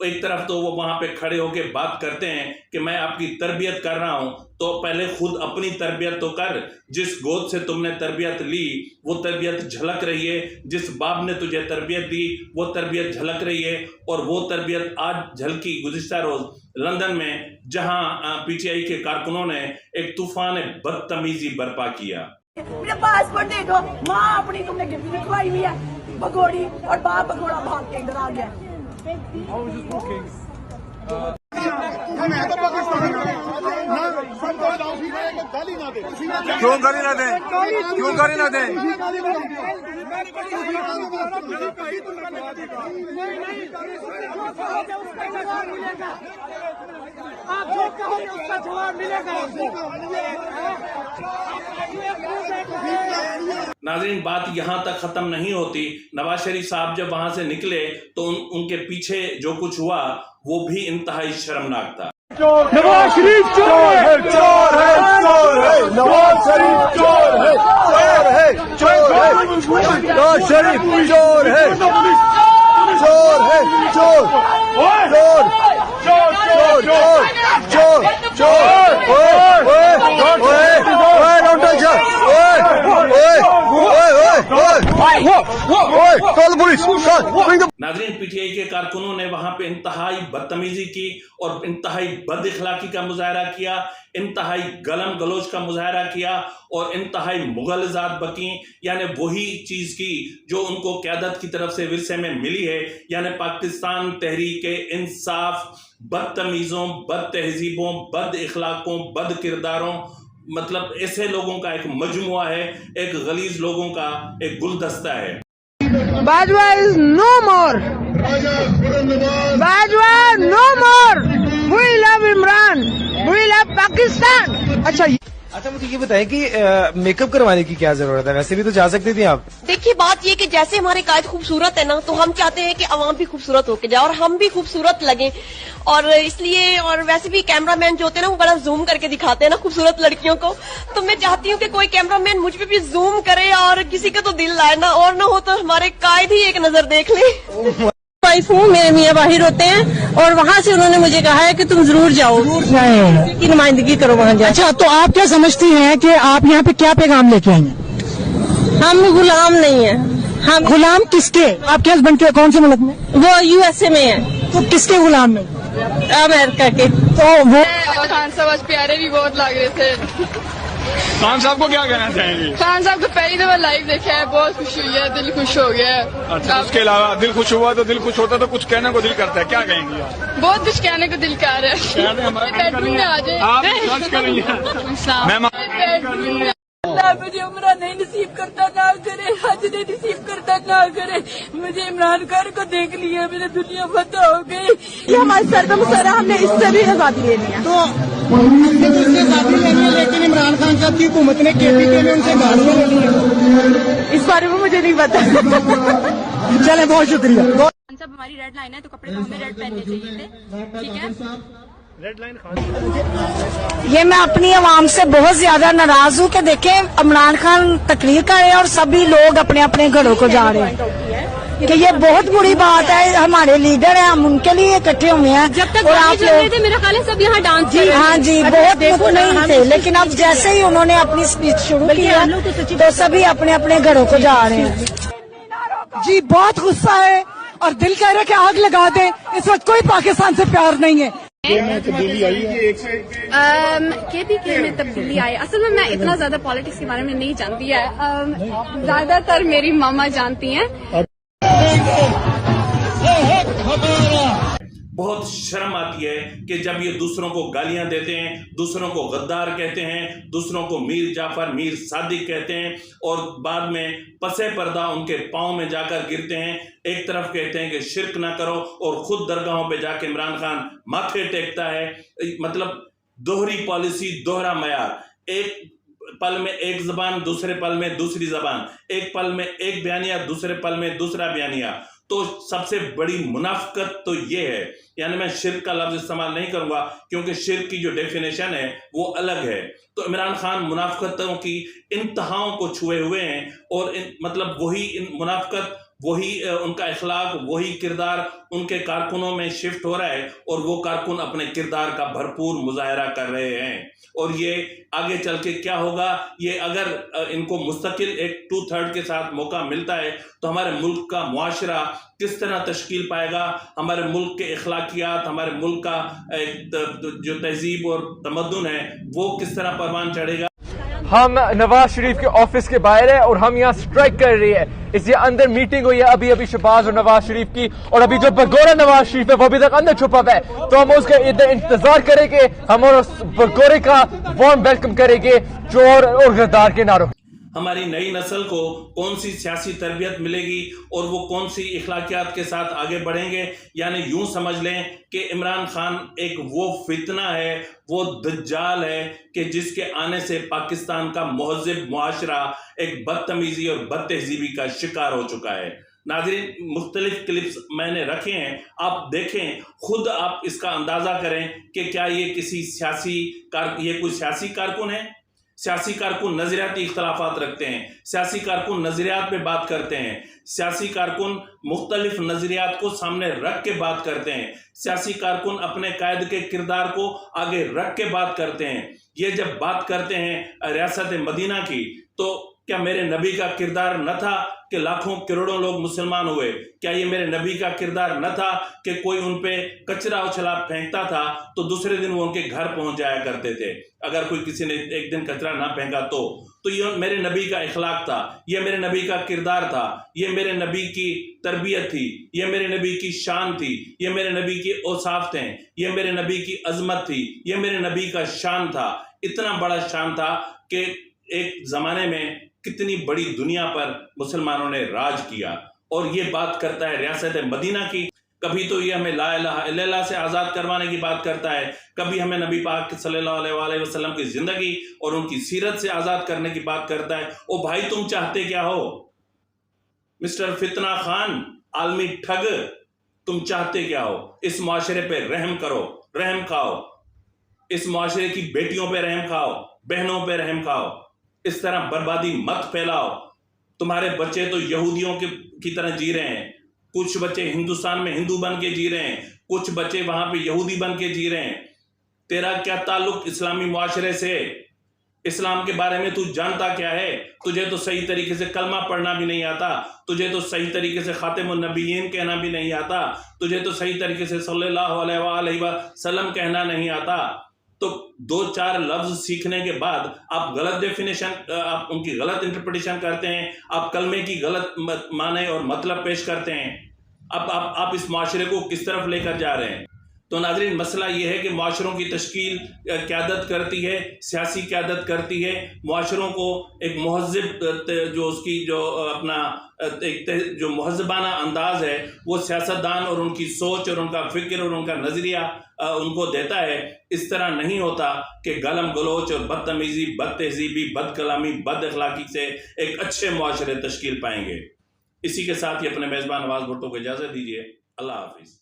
ایک طرف تو وہ وہاں پہ کھڑے ہو کے بات کرتے ہیں کہ میں آپ کی تربیت کر رہا ہوں، تو پہلے خود اپنی تربیت تو کر. جس گود سے تم نے تربیت لی وہ تربیت جھلک رہی ہے، جس باپ نے تجھے تربیت دی وہ تربیت جھلک رہی ہے، اور وہ تربیت آج جھلکی گزشتہ روز لندن میں، جہاں پی ٹی آئی کے کارکنوں نے ایک طوفان بدتمیزی برپا کیا. میرا پاسپورٹ دے دو، ماں اپنی تم نے گفٹ لکھوائی ہوئی ہے بگوڑی، اور باپ بگوڑا بھاگ کے ادھر آ گیا. کیوں گالی نہ دیں؟ کیوں گالی نہ دیں؟ آپ جو کہو گے اس کا جواب ملے گا. ناظرین، بات یہاں تک ختم نہیں ہوتی. نواز شریف صاحب جب وہاں سے نکلے تو ان کے پیچھے جو کچھ ہوا وہ بھی انتہائی شرمناک تھا. نواز شریف چور ہے، چور ہے، چور ہے، نواز شریف چور ہے، چور ہے، چور ہے، نواز شریف چور ہے، چور ہے، چور، چور، چور، چور، چور، چور، ناظرین، پی ٹی آئی کے کارکنوں نے وہاں پہ انتہائی بدتمیزی کی اور انتہائی بد اخلاقی کا مظاہرہ کیا، انتہائی گلم گلوچ کا مظاہرہ کیا، اور انتہائی مغلظات بکیں، یعنی وہی چیز کی جو ان کو قیادت کی طرف سے ورثے میں ملی ہے، یعنی پاکستان تحریک انصاف بدتمیزوں، بد تہذیبوں، بد اخلاقوں، بد کرداروں، مطلب ایسے لوگوں کا ایک مجموعہ ہے، ایک غلیظ لوگوں کا ایک گلدستہ ہے. Bajwa is no more. Bajwa no more. We love Imran. We love Pakistan. اچھا مجھے یہ بتائیں کہ میک اپ کروانے کی کیا ضرورت ہے؟ ویسے بھی تو جا سکتے تھے آپ. دیکھیے بات یہ کہ جیسے ہمارے قائد خوبصورت ہے نا، تو ہم چاہتے ہیں کہ عوام بھی خوبصورت ہو کے جائے اور ہم بھی خوبصورت لگیں، اور اس لیے، اور ویسے بھی کیمرہ مین جو ہوتے ہیں نا وہ بڑا زوم کر کے دکھاتے ہیں نا خوبصورت لڑکیوں کو، تو میں چاہتی ہوں کہ کوئی کیمرہ مین مجھ پہ بھی زوم کرے اور کسی کا تو دل لائے نا، اور نہ ہو تو ہمارے قائد ہی ایک نظر دیکھ لیں. وائف ہوں، میرے میاں باہر ہوتے ہیں اور وہاں سے انہوں نے مجھے کہا ہے کہ تم ضرور جاؤ کی نمائندگی کرو وہاں جا. اچھا، تو آپ کیا سمجھتی ہیں کہ آپ یہاں پہ کیا پیغام لے کے آئی ہیں؟ ہم غلام نہیں ہیں. ہم غلام کس کے؟ آپ کے ہسبینڈ کے کون سے ملک میں؟ وہ یو ایس اے میں ہیں. تو کس کے غلام میں؟ امریکہ کے. تو وہ خان صاحب آج پیارے بھی بہت لگ رہے تھے. خان صاحب کو کیا کہنا چاہیں گے؟ خان صاحب کو پہلی دفعہ لائیو دیکھا ہے، بہت خوشی ہوئی ہے، دل خوش ہو گیا ہے. اچھا، اس کے علاوہ دل خوش ہوا تو دل خوش ہوتا تو کچھ کہنے کو دل کرتا ہے، کیا کہیں گے؟ بہت کچھ کہنے کو دل کر رہا ہے. بیڈ روم میں آ جائے. آپ سرچ کر رہی ہیں. اللہ مجھے عمرہ نہیں نصیب کرتا نہ کرے، حج نہیں نصیب کرتا نہ کرے. مجھے عمران خان کو دیکھ لیا، میری دنیا فتح ہو گئی. یہ ہمارے سر کا مسئلہ، ہم نے اس سے بھی آزادی لینی ہے. تو آزادی لینی ہے، لیکن عمران خان صاحب کی حکومت نے KPK میں ان سے گالیاں لینی ہے. اس بارے میں مجھے نہیں پتا. چلے، بہت شکریہ. صاحب ہماری ریڈ لائن ہے، تو کپڑے تو ہمیں ریڈ پہننے چاہیے تھے. ٹھیک ہے. یہ میں اپنی عوام سے بہت زیادہ ناراض ہوں کہ دیکھیں عمران خان تقریر کر رہے ہیں اور سبھی لوگ اپنے اپنے گھروں کو جا رہے ہیں، کہ یہ بہت بری بات ہے. ہمارے لیڈر ہیں، ہم ان کے لیے اکٹھے ہوئے ہیں. جب تک اور آپ لوگ، میرا خیال ہے سب یہاں ڈانس. جی ہاں جی، بہت نہیں تھے، لیکن اب جیسے ہی انہوں نے اپنی اسپیچ شروع کی ہے تو سبھی اپنے اپنے گھروں کو جا رہے ہیں. جی بہت غصہ ہے اور دل کہہ رہا ہے کہ آگ لگا دیں. اس وقت کوئی پاکستان سے پیار نہیں ہے. تبدیلی آئی ہے. KPK میں تبدیلی آئی. اصل میں اتنا زیادہ پالیٹکس کے بارے میں نہیں جانتی ہے، زیادہ تر میری ماما جانتی ہیں. بہت شرم آتی ہے کہ جب یہ دوسروں کو گالیاں دیتے ہیں، دوسروں کو غدار کہتے ہیں، دوسروں کو میر جعفر، میر صادق کہتے ہیں، اور بعد میں پسے پردہ ان کے پاؤں میں جا کر گرتے ہیں. ایک طرف کہتے ہیں کہ شرک نہ کرو اور خود درگاہوں پہ جا کے عمران خان ماتھے ٹیکتا ہے. مطلب دوہری پالیسی، دوہرا معیار. ایک پل میں ایک زبان، دوسرے پل میں دوسری زبان، ایک پل میں ایک بیانیہ، دوسرے پل میں دوسرا بیانیہ. تو سب سے بڑی منافقت تو یہ ہے، یعنی میں شرک کا لفظ استعمال نہیں کروں گا کیونکہ شرک کی جو ڈیفینیشن ہے وہ الگ ہے. تو عمران خان منافقتوں کی انتہاؤں کو چھوئے ہوئے ہیں، اور مطلب وہی منافقت وہی ان کا اخلاق، وہی کردار ان کے کارکنوں میں شفٹ ہو رہا ہے، اور وہ کارکن اپنے کردار کا بھرپور مظاہرہ کر رہے ہیں. اور یہ آگے چل کے کیا ہوگا، یہ اگر ان کو مستقل ایک 2/3 کے ساتھ موقع ملتا ہے تو ہمارے ملک کا معاشرہ کس طرح تشکیل پائے گا، ہمارے ملک کے اخلاقیات، ہمارے ملک کا جو تہذیب اور تمدن ہے وہ کس طرح پروان چڑھے گا. ہم نواز شریف کے آفس کے باہر ہیں اور ہم یہاں سٹرائک کر رہی ہے. اس یہ اندر میٹنگ ہوئی ہے ابھی شہباز اور نواز شریف کی، اور ابھی جو بگورا نواز شریف ہے وہ ابھی تک اندر چھپا ہوا ہے. تو ہم اس کا انتظار کریں گے، ہم اور بگورے کا وارم ویلکم کریں گے چور اور غدار کے نعروں. ہماری نئی نسل کو کون سی سیاسی تربیت ملے گی اور وہ کون سی اخلاقیات کے ساتھ آگے بڑھیں گے. یعنی یوں سمجھ لیں کہ عمران خان ایک وہ فتنہ ہے، وہ دجال ہے کہ جس کے آنے سے پاکستان کا مہذب معاشرہ ایک بدتمیزی اور بد تہذیبی کا شکار ہو چکا ہے. ناظرین، مختلف کلپس میں نے رکھے ہیں، آپ دیکھیں، خود آپ اس کا اندازہ کریں کہ کیا یہ کوئی سیاسی کارکن ہے. سیاسی کارکن نظریاتی اختلافات رکھتے ہیں، سیاسی کارکن نظریات پہ بات کرتے ہیں، سیاسی کارکن مختلف نظریات کو سامنے رکھ کے بات کرتے ہیں، سیاسی کارکن اپنے قائد کے کردار کو آگے رکھ کے بات کرتے ہیں. یہ جب بات کرتے ہیں ریاست مدینہ کی، تو کیا میرے نبی کا کردار نہ تھا کہ لاکھوں کروڑوں لوگ مسلمان ہوئے؟ کیا یہ میرے نبی کا کردار نہ تھا کہ کوئی ان پہ کچرا اچھلا پھینکتا تھا تو دوسرے دن وہ ان کے گھر پہنچ جایا کرتے تھے؟ اگر کوئی کسی نے ایک دن کچرا نہ پھینکا تو یہ میرے نبی کا اخلاق تھا، یہ میرے نبی کا کردار تھا، یہ میرے نبی کی تربیت تھی، یہ میرے نبی کی شان تھی، یہ میرے نبی کی اوصاف تھے، یہ میرے نبی کی عظمت تھی، یہ میرے نبی کا شان تھا. اتنا بڑا شان تھا کہ ایک زمانے میں کتنی بڑی دنیا پر مسلمانوں نے راج کیا. اور یہ بات کرتا ہے ریاست مدینہ کی. کبھی تو یہ ہمیں لا الہ الا اللہ سے آزاد کروانے کی بات کرتا ہے، کبھی ہمیں نبی پاک صلی اللہ علیہ وسلم کی زندگی اور ان کی سیرت سے آزاد کرنے کی بات کرتا ہے. او بھائی، تم چاہتے کیا ہو؟ مسٹر فتنہ خان، عالمی ٹھگ، تم چاہتے کیا ہو؟ اس معاشرے پہ رحم کرو، رحم کھاؤ. اس معاشرے کی بیٹیوں پہ رحم کھاؤ، بہنوں پہ رحم کھاؤ. اس طرح بربادی مت پھیلاؤ. تمہارے بچے تو یہودیوں کی طرح جی رہے ہیں، کچھ بچے ہندوستان میں ہندو بن کے جی رہے ہیں، کچھ بچے وہاں پہ یہودی بن کے جی رہے ہیں. تیرا کیا تعلق اسلامی معاشرے سے؟ اسلام کے بارے میں تو جانتا کیا ہے؟ تجھے تو صحیح طریقے سے کلمہ پڑھنا بھی نہیں آتا، تجھے تو صحیح طریقے سے خاتم النبیین کہنا بھی نہیں آتا، تجھے تو صحیح طریقے سے صلی اللہ علیہ وآلہ وسلم کہنا نہیں آتا. تو 2-4 لفظ سیکھنے کے بعد آپ غلط ڈیفینیشن، آپ ان کی غلط انٹرپریٹیشن کرتے ہیں، آپ کلمے کی غلط معنی اور مطلب پیش کرتے ہیں. اب آپ اس معاشرے کو کس طرف لے کر جا رہے ہیں؟ تو ناظرین، مسئلہ یہ ہے کہ معاشروں کی تشکیل قیادت کرتی ہے، سیاسی قیادت کرتی ہے. معاشروں کو ایک مہذب جو اس کی جو اپنا ایک جو مہذبانہ انداز ہے وہ سیاستدان اور ان کی سوچ اور ان کا فکر اور ان کا نظریہ ان کو دیتا ہے. اس طرح نہیں ہوتا کہ گالم گلوچ اور بدتمیزی، بد تہذیبی، بد کلامی، بد اخلاقی سے ایک اچھے معاشرے تشکیل پائیں گے. اسی کے ساتھ ہی اپنے میزبان نواز بھٹو کو اجازت دیجیے. اللہ حافظ.